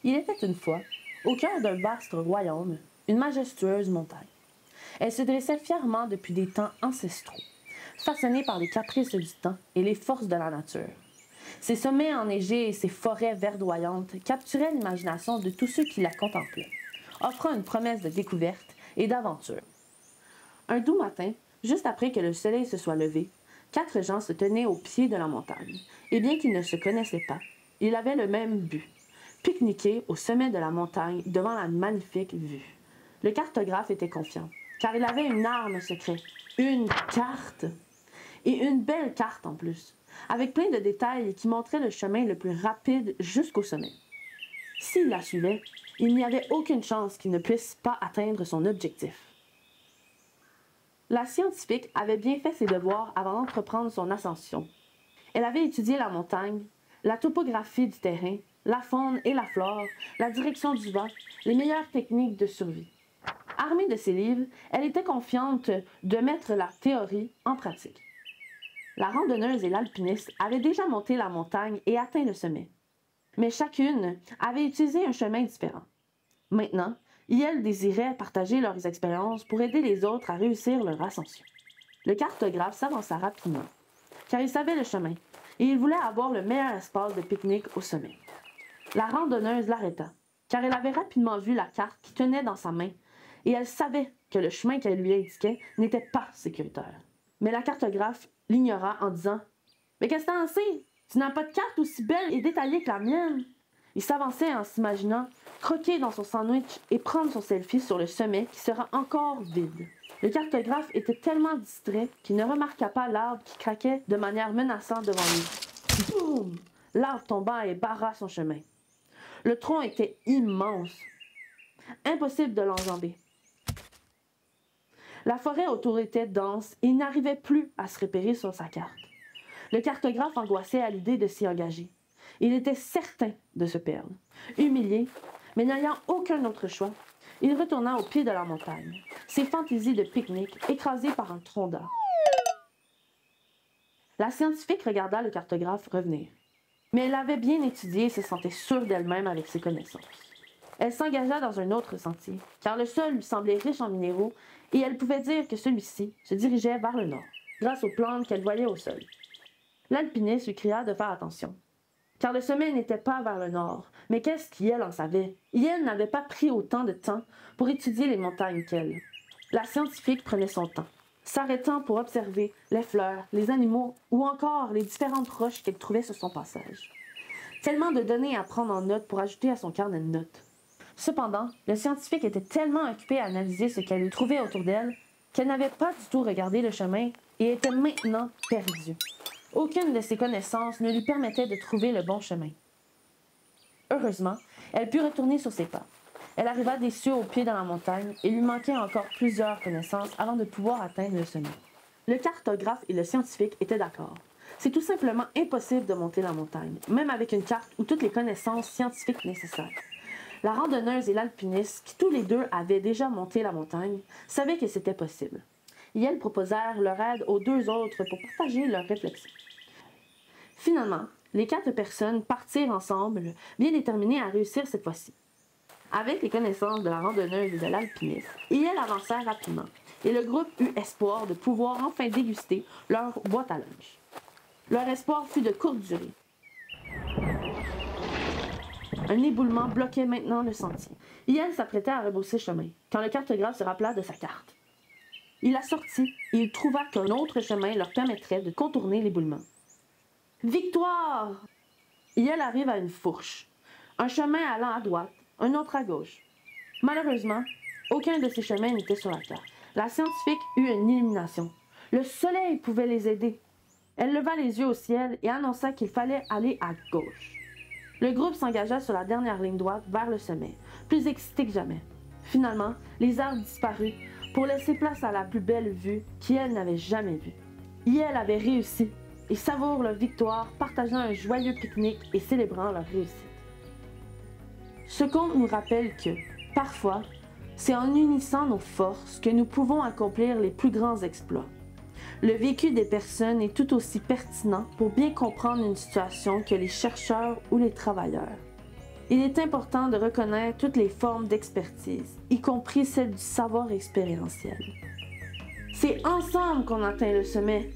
Il était une fois, au cœur d'un vaste royaume, une majestueuse montagne. Elle se dressait fièrement depuis des temps ancestraux, façonnée par les caprices du temps et les forces de la nature. Ses sommets enneigés et ses forêts verdoyantes capturaient l'imagination de tous ceux qui la contemplaient, offrant une promesse de découverte et d'aventure. Un doux matin, juste après que le soleil se soit levé, 4 gens se tenaient au pied de la montagne, et bien qu'ils ne se connaissaient pas, ils avaient le même but: pique-niquer au sommet de la montagne devant la magnifique vue. Le cartographe était confiant, car il avait une arme secrète, une carte, et une belle carte en plus, avec plein de détails qui montraient le chemin le plus rapide jusqu'au sommet. S'il la suivait, il n'y avait aucune chance qu'il ne puisse pas atteindre son objectif. La scientifique avait bien fait ses devoirs avant d'entreprendre son ascension. Elle avait étudié la montagne, la topographie du terrain, la faune et la flore, la direction du vent, les meilleures techniques de survie. Armée de ces livres, elle était confiante de mettre la théorie en pratique. La randonneuse et l'alpiniste avaient déjà monté la montagne et atteint le sommet. Mais chacune avait utilisé un chemin différent. Maintenant, elles désiraient partager leurs expériences pour aider les autres à réussir leur ascension. Le cartographe s'avança rapidement, car il savait le chemin, et il voulait avoir le meilleur espace de pique-nique au sommet. La randonneuse l'arrêta, car elle avait rapidement vu la carte qui tenait dans sa main, et elle savait que le chemin qu'elle lui indiquait n'était pas sécuritaire. Mais la cartographe l'ignora en disant « Mais qu'est-ce que t'en sais? Tu n'as pas de carte aussi belle et détaillée que la mienne! » Il s'avançait en s'imaginant croquer dans son sandwich et prendre son selfie sur le sommet qui sera encore vide. Le cartographe était tellement distrait qu'il ne remarqua pas l'arbre qui craquait de manière menaçante devant lui. Boum! L'arbre tomba et barra son chemin. Le tronc était immense. Impossible de l'enjamber. La forêt autour était dense et il n'arrivait plus à se repérer sur sa carte. Le cartographe angoissait à l'idée de s'y engager. Il était certain de se perdre. Humilié, mais n'ayant aucun autre choix, il retourna au pied de la montagne, ses fantaisies de pique-nique écrasées par un tronc d'arbre. La scientifique regarda le cartographe revenir. Mais elle avait bien étudié et se sentait sûre d'elle-même avec ses connaissances. Elle s'engagea dans un autre sentier, car le sol lui semblait riche en minéraux et elle pouvait dire que celui-ci se dirigeait vers le nord, grâce aux plantes qu'elle voyait au sol. L'alpiniste lui cria de faire attention, car le sommet n'était pas vers le nord, mais qu'est-ce qu'elle en savait? Elle n'avait pas pris autant de temps pour étudier les montagnes qu'elle. La scientifique prenait son temps, s'arrêtant pour observer les fleurs, les animaux ou encore les différentes roches qu'elle trouvait sur son passage. Tellement de données à prendre en note pour ajouter à son carnet de notes. Cependant, le scientifique était tellement occupé à analyser ce qu'elle trouvait autour d'elle qu'elle n'avait pas du tout regardé le chemin et était maintenant perdue. Aucune de ses connaissances ne lui permettait de trouver le bon chemin. Heureusement, elle put retourner sur ses pas. Elle arriva déçue au pied de la montagne et lui manquait encore plusieurs connaissances avant de pouvoir atteindre le sommet. Le cartographe et le scientifique étaient d'accord. C'est tout simplement impossible de monter la montagne, même avec une carte ou toutes les connaissances scientifiques nécessaires. La randonneuse et l'alpiniste, qui tous les deux avaient déjà monté la montagne, savaient que c'était possible. Et elles proposèrent leur aide aux 2 autres pour partager leurs réflexions. Finalement, les 4 personnes partirent ensemble, bien déterminées à réussir cette fois-ci. Avec les connaissances de la randonneuse et de l'alpiniste, elles avancèrent rapidement, et le groupe eut espoir de pouvoir enfin déguster leur boîte à lunch. Leur espoir fut de courte durée. Un éboulement bloquait maintenant le sentier. Elle s'apprêtait à rebrousser chemin, quand le cartographe se rappela de sa carte. Il la sortit et il trouva qu'un autre chemin leur permettrait de contourner l'éboulement. Victoire! Elle arrive à une fourche. Un chemin allant à droite, un autre à gauche. Malheureusement, aucun de ces chemins n'était sur la carte. La scientifique eut une illumination. Le soleil pouvait les aider. Elle leva les yeux au ciel et annonça qu'il fallait aller à gauche. Le groupe s'engagea sur la dernière ligne droite vers le sommet, plus excité que jamais. Finalement, les arbres disparurent pour laisser place à la plus belle vue qu'elle n'avait jamais vue. Elle avait réussi et savourent leur victoire, partageant un joyeux pique-nique et célébrant leur réussite. Ce conte nous rappelle que, parfois, c'est en unissant nos forces que nous pouvons accomplir les plus grands exploits. Le vécu des personnes est tout aussi pertinent pour bien comprendre une situation que les chercheurs ou les travailleurs. Il est important de reconnaître toutes les formes d'expertise, y compris celle du savoir expérientiel. C'est ensemble qu'on atteint le sommet.